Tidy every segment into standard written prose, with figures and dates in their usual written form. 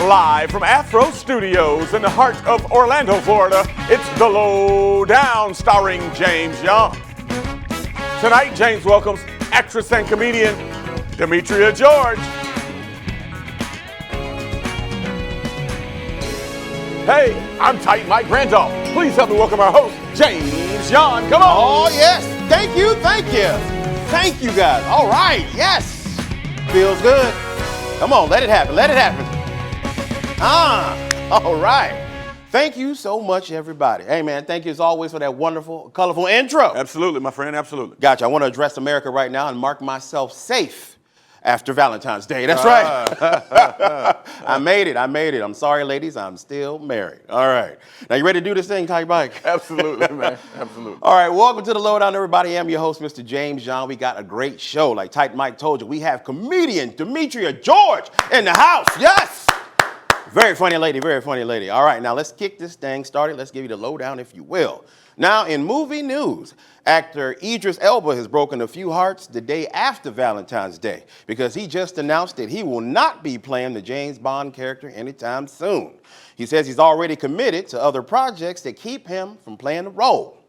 Live from Afro Studios in the heart of Orlando, Florida, it's The Lowdown starring James Young. Tonight, James welcomes actress and comedian Demetria George. Hey, I'm Tight Mike Randolph. Please help me welcome our host, James Young. Come on. Oh, yes. Thank you. Thank you. Thank you, guys. All right. Yes. Feels good. Come on. Let it happen. Let it happen. All right. Thank you so much, everybody. Hey, man, thank you as always for that wonderful, colorful intro. Absolutely, my friend. Absolutely. Gotcha. I want to address America right now and mark myself safe after Valentine's Day. That's right. I made it. I'm sorry, ladies. I'm still married. All right. Now, you ready to do this thing, Tight Mike? Absolutely, man. Absolutely. All right. Welcome to the Lowdown, everybody. I'm your host, Mr. James Young. We got a great show. Like Tight Mike told you, we have comedian Demetria George in the house. Yes. Very funny lady. Very funny lady. All right. Now, let's kick this thing started. Let's give you the lowdown, if you will. Now, in movie news, actor Idris Elba has broken a few hearts the day after Valentine's Day because he just announced that he will not be playing the James Bond character anytime soon. He says he's already committed to other projects that keep him from playing the role.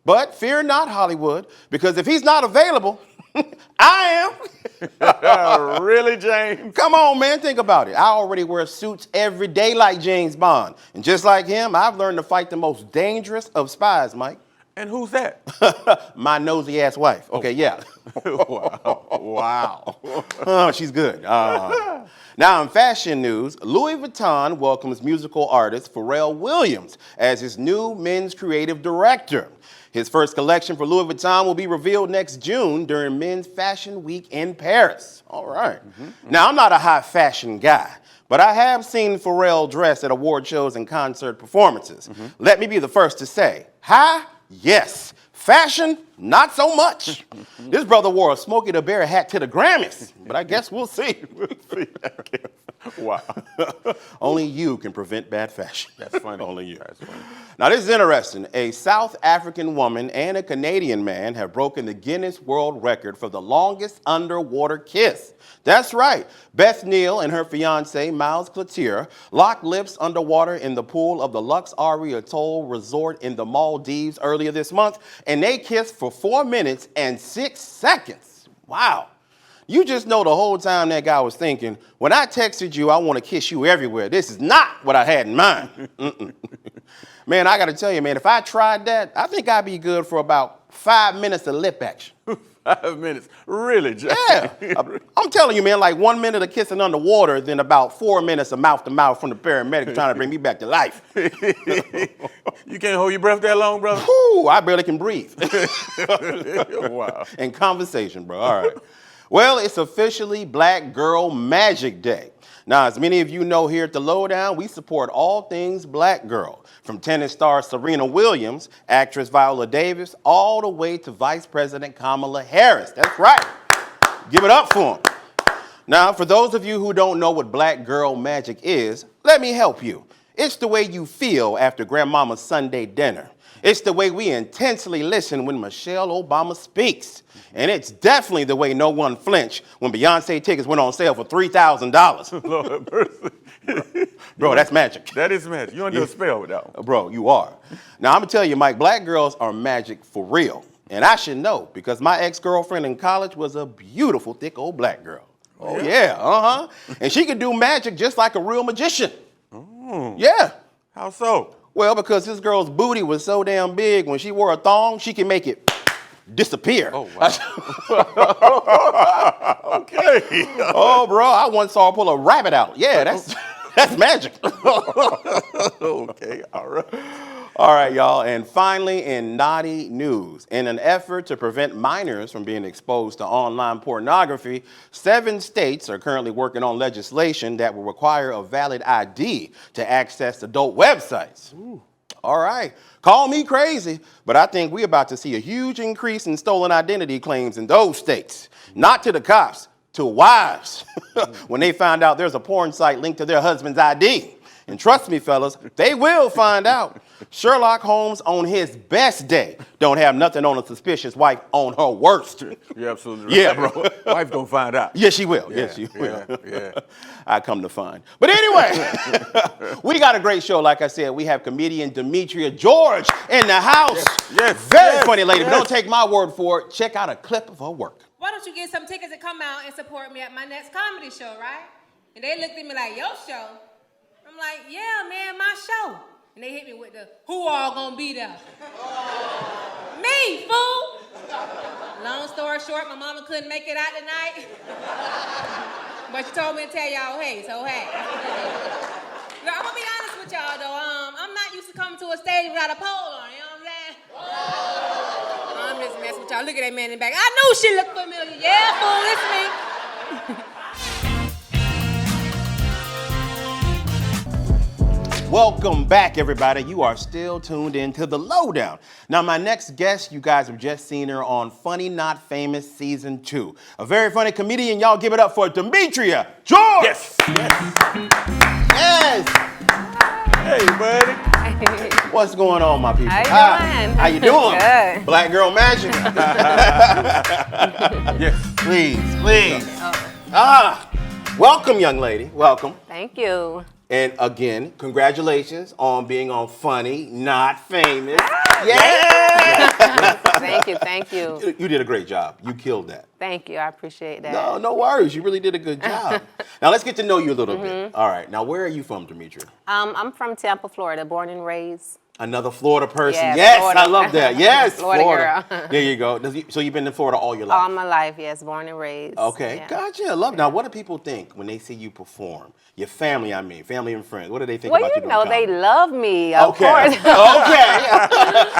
But fear not, Hollywood, because if he's not available, I am. Really, James? Come on, man. Think about it. I already wear suits every day like James Bond. And just like him, I've learned to fight the most dangerous of spies, Mike. And who's that? My nosy-ass wife. Okay, yeah. Wow. Oh, she's good. Now, in fashion news, Louis Vuitton welcomes musical artist Pharrell Williams as his new men's creative director. His first collection for Louis Vuitton will be revealed next June during Men's Fashion Week in Paris. All right. Now, I'm not a high fashion guy, but I have seen Pharrell dress at award shows and concert performances. Let me be the first to say, high, yes. Fashion, not so much. This brother wore a Smokey the Bear hat to the Grammys, but I guess we'll see. Wow. Only you can prevent bad fashion. That's funny. Only you. That's funny. Now, this is interesting. A South African woman and a Canadian man have broken the Guinness World Record for the longest underwater kiss. That's right. Beth Neal and her fiance, Miles Cloutier, locked lips underwater in the pool of the Luxury Atoll Resort in the Maldives earlier this month, and they kissed for 4 minutes and 6 seconds. Wow. You just know the whole time that guy was thinking, when I texted you, I want to kiss you everywhere. This is not what I had in mind. Man, I got to tell you, man, if I tried that, I think I'd be good for about 5 minutes of lip action. 5 minutes? Really, James? Yeah. I'm telling you, man, like 1 minute of kissing underwater, then about 4 minutes of mouth-to-mouth from the paramedics trying to bring me back to life. You can't hold your breath that long, brother? Whew, I barely can breathe. Wow. And conversation, bro. All right. Well, it's officially Black Girl Magic Day. Now, as many of you know here at the Lowdown, we support all things black girl, from tennis star Serena Williams, actress Viola Davis, all the way to Vice President Kamala Harris. That's right. Give it up for them. Now, for those of you who don't know what Black Girl Magic is, let me help you. It's the way you feel after Grandmama's Sunday dinner. It's the way we intensely listen when Michelle Obama speaks. And it's definitely the way no one flinched when Beyonce tickets went on sale for $3,000. Lord mercy. Bro, that's magic. That is magic. You under a spell with that one. Bro, you are. Now, I'm going to tell you, Mike, black girls are magic for real. And I should know, because my ex-girlfriend in college was a beautiful, thick old black girl. Oh, yeah, And she could do magic just like a real magician. Yeah. How so? Well, because this girl's booty was so damn big, when she wore a thong, she could make it disappear. Oh, wow. Okay. Oh, bro, I once saw her pull a rabbit out. Yeah, that's magic. Okay, all right. All right, y'all. And finally, in naughty news, in an effort to prevent minors from being exposed to online pornography, 7 states are currently working on legislation that will require a valid ID to access adult websites. Ooh. All right. Call me crazy, but I think we're about to see a huge increase in stolen identity claims in those states. Not to the cops, to wives, when they find out there's a porn site linked to their husband's ID. And trust me, fellas, they will find out. Sherlock Holmes on his best day don't have nothing on a suspicious wife on her worst. You're absolutely right. Yeah, bro. Wife gonna find out. Yes, she will. Yeah, Yes, she will. Yeah. I come to find. But anyway, we got a great show. Like I said, we have comedian Demetria George in the house. Yes. Very funny lady, but don't take my word for it. Check out a clip of her work. Why don't you get some tickets and come out and support me at my next comedy show, right? And they looked at me like, your show? I'm like, yeah, man, my show. And they hit me with the, who all gonna be there? Me, fool! Long story short, my mama couldn't make it out tonight. But she told me to tell y'all, hey, so hey. Now, I'm gonna be honest with y'all though, I'm not used to coming to a stage without a pole on, you know what I'm saying? I'm just messing with y'all. Look at that man in the back. I knew she looked familiar. Yeah, fool, it's me. Welcome back, everybody. You are still tuned in to The Lowdown. Now, my next guest, you guys have just seen her on Funny Not Famous Season 2. A very funny comedian. Y'all give it up for Demetria George. Yes. Yes. Hey, buddy. What's going on, my people? How you doing? How you doing? Good. Black girl magic. Yes. Please. Welcome, young lady. Welcome. Thank you. And again, congratulations on being on Funny Not Famous. Thank you. You did a great job. You killed that. Thank you. I appreciate that. No worries. You really did a good job. Now let's get to know you a little bit. All right. Now, where are you from, Demetria? I'm from Tampa, Florida, born and raised. Another Florida person. Yes, Yes, Florida. I love that. Yes, Florida girl. There you go. So you've been in Florida all your life? All my life, yes, born and raised. Okay, Yeah. gotcha. I love it. Now, what do people think when they see you perform? Your family, family and friends. What do they think Well, about you you doing know, they comedy? love me, of Okay. course. Okay.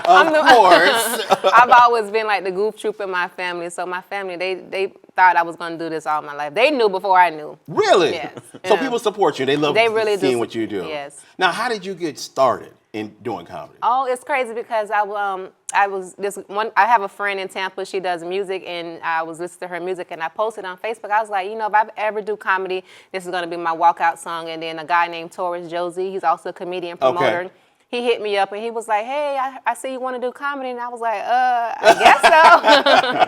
Of course. I've always been like the goof troop in my family. So my family, they thought I was going to do this all my life. They knew before I knew. Really? Yes. So Yeah. people support you. They love They really seeing do. what you do. Yes. Now, how did you get started in doing comedy? Oh, it's crazy because I have a friend in Tampa. She does music, and I was listening to her music, and I posted on Facebook. I was like, you know, if I ever do comedy, this is gonna be my walkout song. And then a guy named Torres Josie, he's also a comedian promoter. Okay. He hit me up and he was like, hey, I see you want to do comedy. And I was like, I guess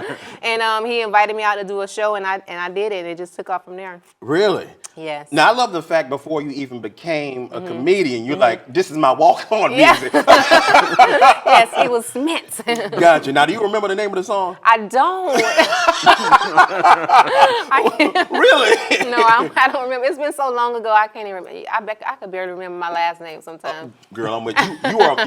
so. And he invited me out to do a show, and I did it. It just took off from there. Really? Yes. Now, I love the fact before you even became a comedian, you're like, this is my walk-on Yeah. music. Yes, he was Smith. Gotcha. Now, do you remember the name of the song? I don't. Really? No, I don't remember. It's been so long ago, I can't even remember. I bet I could barely remember my last name sometimes. Girl, I'm with you.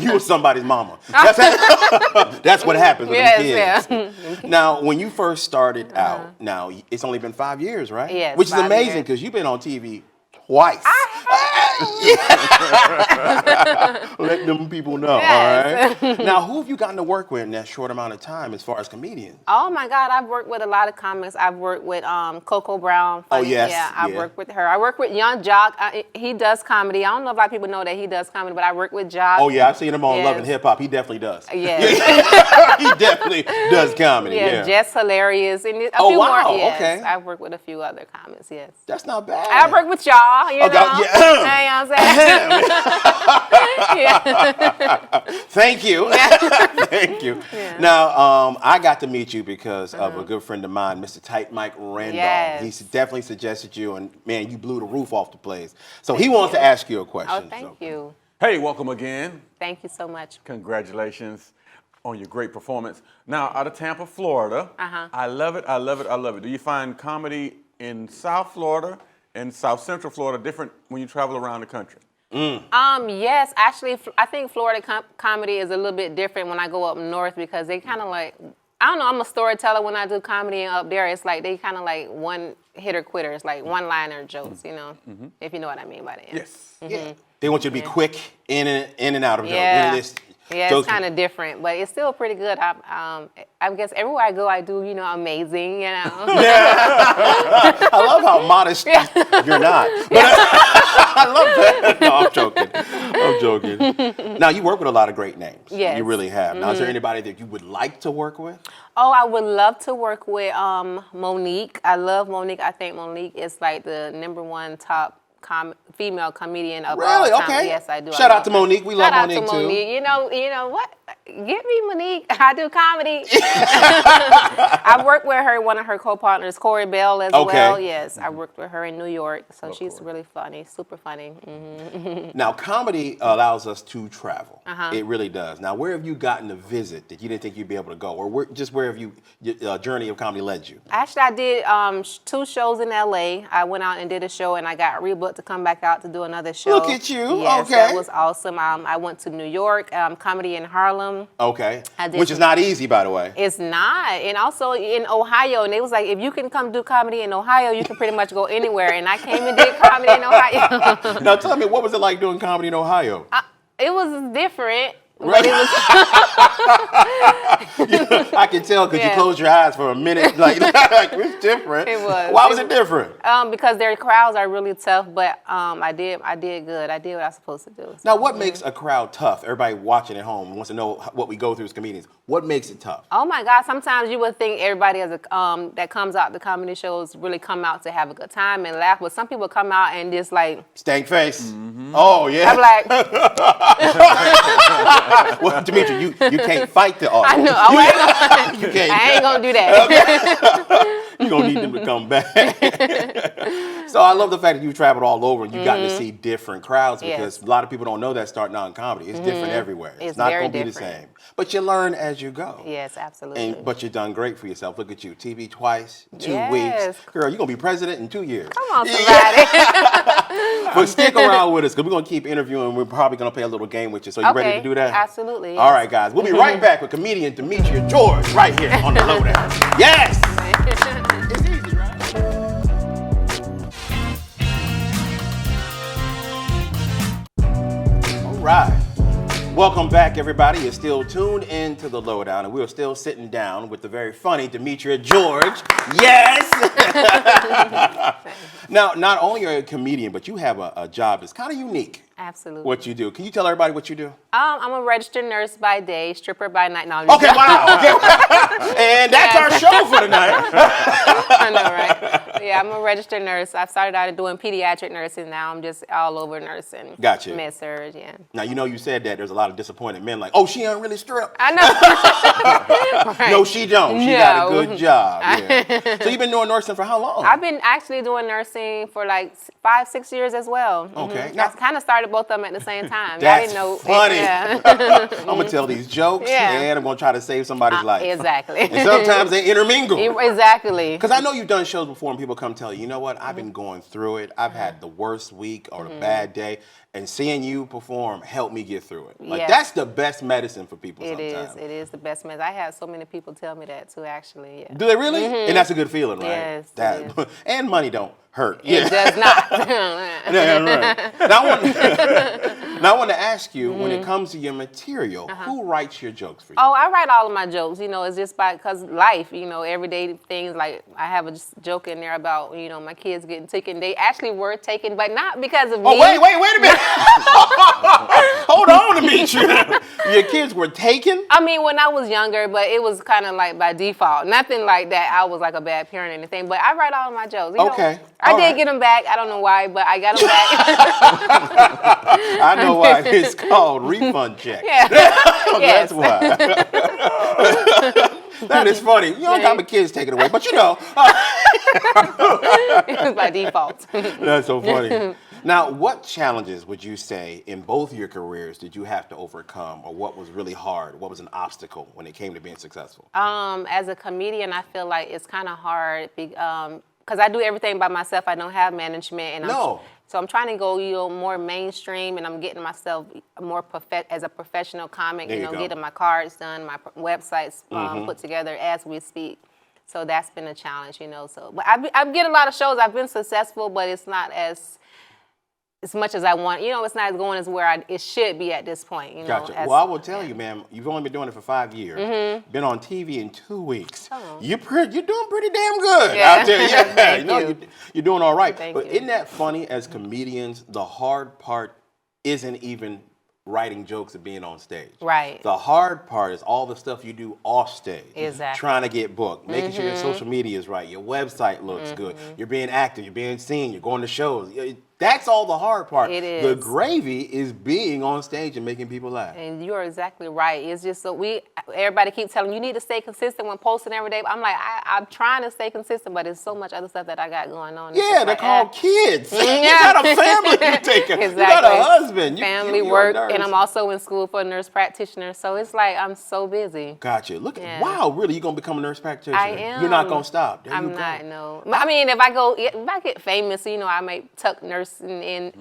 You were somebody's mama. That's what happens with Yes, them kids. Now, when you first started out, now it's only been 5 years, right? Yes, Which is 5 amazing years. because you've been on TV twice. Let them people know, Yes. all right? Now, who have you gotten to work with in that short amount of time as far as comedians? Oh my God, I've worked with a lot of comics. I've worked with Coco Brown. Oh, yes, Yeah, I've yeah. worked with her. I work with Young Jock. He does comedy. I don't know if a lot of people know that he does comedy, but I work with Jock. Oh, yeah, I've seen him on Yes. Love and Hip Hop. He definitely does. Yes. He definitely does comedy, yeah. Jess Hilarious. And a Oh, few wow, more. Yes. okay. I've worked with a few other comics, yes. That's not bad. I've worked with y'all, you know. Yeah. You know what I'm saying? Yeah. Thank you. Thank you. Yeah. Now, I got to meet you because of a good friend of mine, Mr. Tight Mike Randolph. Yes. He definitely suggested you, and man, you blew the roof off the place. So he wants to ask you a question. Oh, thank you. Hey, welcome again. Thank you so much. Congratulations on your great performance. Now, out of Tampa, Florida. I love it. I love it. I love it. Do you find comedy in South Florida and South Central Florida different when you travel around the country? Yes, actually, I think Florida comedy is a little bit different when I go up north because they kind of like, I don't know, I'm a storyteller when I do comedy, and up there it's like they kind of like one hitter quitters, like one-liner jokes, you know, if you know what I mean by that. Yes. Yeah. They want you to be quick in and out of jokes. Yeah. Really, Yeah, it's kind of different, but it's still pretty good. I guess everywhere I go, I do, you know, amazing, you know. I love how modest you're not. But I love that. No, I'm joking. Now, you work with a lot of great names. Yes. You really have. Now, is there anybody that you would like to work with? Oh, I would love to work with Monique. I love Monique. I think Monique is like the #1 top female comedian of Really? all time. Okay. Yes, I do. Shout out to Monique. We love Monique, Shout out to Monique. too. You know what? Get me Monique. I do comedy. I've worked with her, one of her co-partners, Corey Bell, as well. Yes, I worked with her in New York, so she's really funny, super funny. Now, comedy allows us to travel. It really does. Now, where have you gotten to visit that you didn't think you'd be able to go, or where have your journey of comedy led you? Actually, I did 2 shows in LA. I went out and did a show, and I got rebooked to come back out to do another show. Look at you. Yes, Okay. that was awesome. I went to New York, comedy in Harlem. Okay. I did Which is not easy, by the way. It's not. And also in Ohio, and they was like, if you can come do comedy in Ohio, you can pretty much go anywhere. And I came and did comedy in Ohio. Now, tell me, what was it like doing comedy in Ohio? It was different. Right. But it was I can tell because you closed your eyes for a minute. Like it's different. It was. Why was it different? Because their crowds are really tough, but I did good. I did what I was supposed to do. Now, what makes a crowd tough? Everybody watching at home wants to know what we go through as comedians. What makes it tough? Oh my God! Sometimes you would think everybody that comes out to comedy shows really come out to have a good time and laugh, but some people come out and just like Stank face. Oh yeah. I'm like, Well, Demetria, you can't fight the audience. I know. You can't. I ain't gonna do that. You're going to need them to come back. So I love the fact that you traveled all over and you got to see different crowds because a lot of people don't know that starting out in comedy. It's different everywhere. It's not going to be the same. But you learn as you go. Yes, absolutely. But you've done great for yourself. Look at you. TV twice, 2 Yes. weeks. Girl, you're going to be president in 2 years. Come on, somebody. But stick around with us because we're going to keep interviewing. We're probably going to play a little game with you. So you ready to do that? Absolutely. Yes. All right, guys. We'll be right back with comedian Demetria George right here on the Lowdown. Yes! It's easy, right? All right. Welcome back, everybody. You're still tuned in to the Lowdown, and we're still sitting down with the very funny Demetria George. Yes! Now, not only are you a comedian, but you have a job that's kind of unique. Absolutely. What you do. Can you tell everybody what you do? I'm a registered nurse by day, stripper by night. No, Okay, wow. Okay. And that's our show for tonight. I know, right? Yeah, I'm a registered nurse. I started out doing pediatric nursing. Now I'm just all over nursing. Gotcha. Med surg, yeah. Now, you said that there's a lot of disappointed men like, oh, she don't really strip. I know. Right. No, she don't. She got a good job. Yeah. So you've been doing nursing for how long? I've been actually doing nursing for like 5-6 years as well. Okay. I kind of started both of them at the same time. That's I didn't know. funny. Yeah. I'm going to tell these jokes and I'm going to try to save somebody's life. Exactly. And sometimes they intermingle. Exactly. Because I know you've done shows before and people come tell you, you know what, I've been going through it. I've had the worst week or the bad day. And seeing you perform helped me get through it. Like, that's the best medicine for people sometimes. It is the best medicine. I had so many people tell me that too, actually. Yeah. Do they really? And that's a good feeling, right? Yes, That, and money don't hurt. It does not. Yeah, right. Now I want to ask you, when it comes to your material, who writes your jokes for you? Oh, I write all of my jokes. It's just because life, everyday things. Like I have a joke in there about, my kids getting taken. They actually were taken, but not because of me. Oh, wait a minute. Hold on, Demetria. Your kids were taken? I mean, when I was younger, but it was kind of like by default. Nothing like that. I was like a bad parent or anything, but I write all of my jokes. Okay. I did get them back. I don't know why, but I got them back. I know why. It's called refund check. Yeah. That's why. That is funny. You don't got my kids taken away, but It was by default. That's so funny. Now, what challenges would you say in both your careers did you have to overcome, or what was really hard? What was an obstacle when it came to being successful? As a comedian, I feel like it's kind of hard because I do everything by myself. I don't have management, and so I'm trying to go, more mainstream, and I'm getting myself more as a professional comic. Getting my cards done, my websites put together as we speak. So that's been a challenge, So, but I get a lot of shows. I've been successful, but it's not as much as I want. It's not going as where it should be at this point. Gotcha. Well, I will tell you, ma'am, you've only been doing it for 5 years. Been on TV in 2 weeks. Oh. You're doing pretty damn good Yeah. out there. Yeah, Thank you. you're doing all right. Thank but you. isn't that funny? As comedians, the hard part isn't even writing jokes and being on stage. Right. The hard part is all the stuff you do off stage. Exactly. Trying to get booked, making sure your social media is right, your website looks good, you're being active, you're being seen, you're going to shows. That's all the hard part. It is. The gravy is being on stage and making people laugh. And you're exactly right. It's just so everybody keeps telling me, you need to stay consistent when posting every day. I'm like, I'm trying to stay consistent, but there's so much other stuff that I got going on. Yeah, they're called kids. You Yeah. got a family to take care of. Exactly. You got a husband. Family, you're work, a nurse. and I'm also in school for a nurse practitioner. So it's like I'm so busy. Gotcha. Look Yeah. wow, really? You're going to become a nurse practitioner? I am. You're not going to stop. There I'm you go. not, no. I mean, if I get famous, I might tuck nursing in,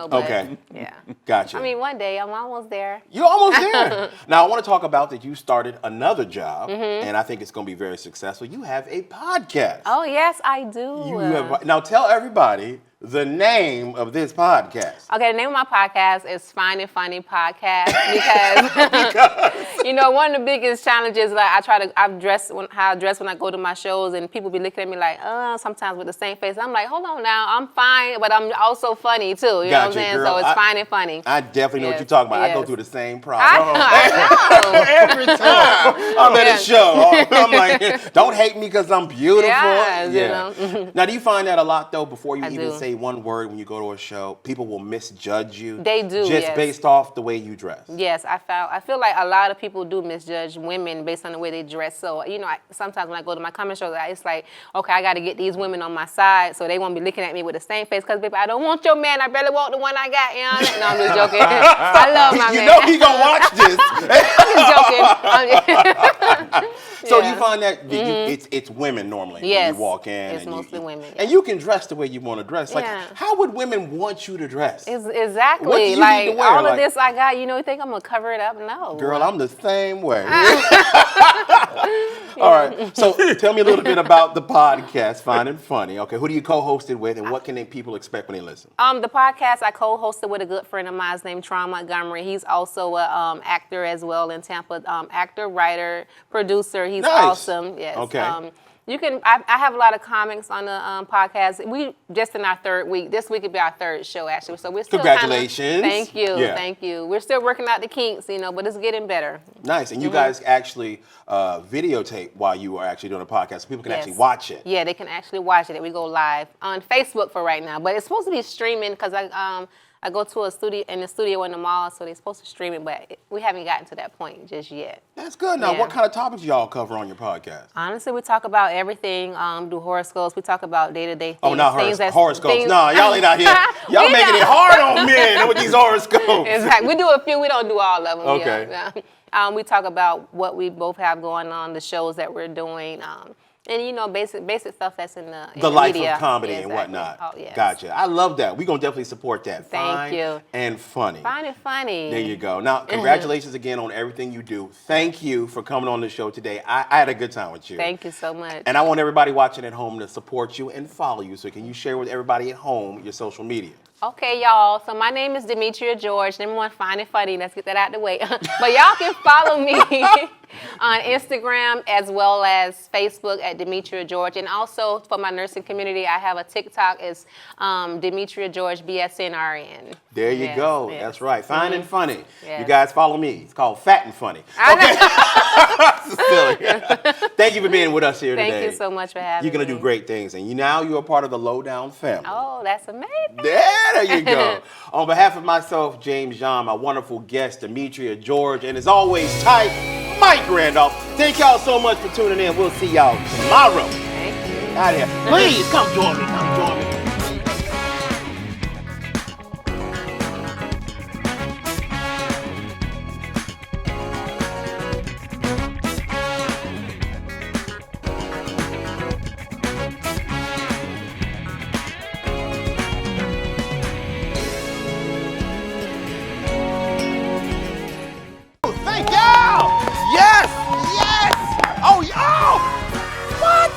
but Okay. yeah. Gotcha. I mean, one day I'm almost there. You're almost there. Now, I want to talk about that you started another job, and I think it's going to be very successful. You have a podcast. Oh, yes, I do. Now, tell everybody the name of this podcast. Okay, the name of my podcast is Fine and Funny Podcast because one of the biggest challenges, like I dress when I go to my shows, and people be looking at me like, sometimes with the same face. I'm like, hold on now, I'm fine, but I'm also funny too. You know what I'm saying? Girl. So it's Fine and Funny. I definitely know what you're talking about. Yes. I go through the same problem. I know. Every time I'm at a show, I'm like, don't hate me because I'm beautiful. Yes, you know. Now, do you find that a lot though? Before you I even do. say one word when you go to a show, people will misjudge you. They do, just yes. based off the way you dress. Yes, I feel like a lot of people do misjudge women based on the way they dress. So, sometimes when I go to my comedy shows, it's like, okay, I got to get these women on my side so they won't be looking at me with the same face. Because, baby, I don't want your man. I barely want the one I got. No, I'm just joking. I love my man. You know he gonna watch this. I'm just joking. So you find that it's women normally Yes, when you walk in. it's mostly women, And yeah. you can dress the way you want to dress. Like, Yeah. how would women want you to dress? Exactly. What do you like need to wear? all Like- of this I got, you think I'm gonna cover it up? No. Girl, I'm the same way. All right. So tell me a little bit about the podcast, Fine and Funny. Okay, who do you co-host it with, and what can people expect when they listen? The podcast I co-hosted with a good friend of mine named Tron Montgomery. He's also a actor as well in Tampa. Actor, writer, producer. He's Nice. awesome. Yes. Okay. I have a lot of comics on the podcast. We just in our third week. This week will be our third show actually. So we're still Congratulations. Thank you. Yeah. Thank you. We're still working out the kinks, but it's getting better. Nice. And you guys actually videotape while you are actually doing a podcast, so people can Yes. actually watch it. Yeah, they can actually watch it. We go live on Facebook for right now, but it's supposed to be streaming because I go to a studio in the mall, so they're supposed to stream it, but we haven't gotten to that point just yet. That's good. Now, Yeah. what kind of topics y'all cover on your podcast? Honestly, we talk about everything. Do horoscopes. We talk about day-to-day things. Oh, not horoscopes. things- No, y'all ain't out here. Y'all We making it don't. hard on men with these horoscopes. Exactly. We do a few. We don't do all of them. Okay. Yeah. We talk about what we both have going on, the shows that we're doing, and basic stuff that's in the life media. of comedy Yeah, and exactly. whatnot. Oh, yes. Gotcha. I love that. We're going to definitely support that. Thank Fine you. and Funny. Fine and Funny. There you go. Now, congratulations again on everything you do. Thank you for coming on the show today. I had a good time with you. Thank you so much. And I want everybody watching at home to support you and follow you. So can you share with everybody at home your social media? Okay, y'all. So my name is Demetria George. Number one, Fine and Funny. Let's get that out of the way. But y'all can follow me on Instagram as well as Facebook at Demetria George. And also for my nursing community, I have a TikTok. It's Demetria George BSNRN. There you Yes, go. yes. That's right. Fine and Funny. Yes. You guys follow me. It's called Fat and Funny. Silly. Thank you for being with us here today. Thank you so much for having me. You're going to do great things. And now you're a part of the Lowdown family. Oh, that's amazing. There you go. On behalf of myself, James John, my wonderful guest, Demetria George, and as always, tight, Mike Randolph. Thank y'all so much for tuning in. We'll see y'all tomorrow. Thank you. Out here. Please come join me. Come join me. Thank y'all. Yes. Yes. Oh, y'all. What?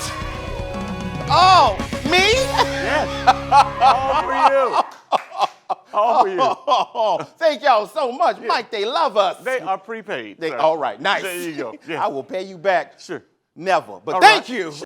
Oh, me? Yes. All for you. All for you. Oh, thank y'all so much. Mike, they love us. They are prepaid. sir. All right, nice. There you go. Yes. I will pay you back. Sure. Never. But All thank right. you.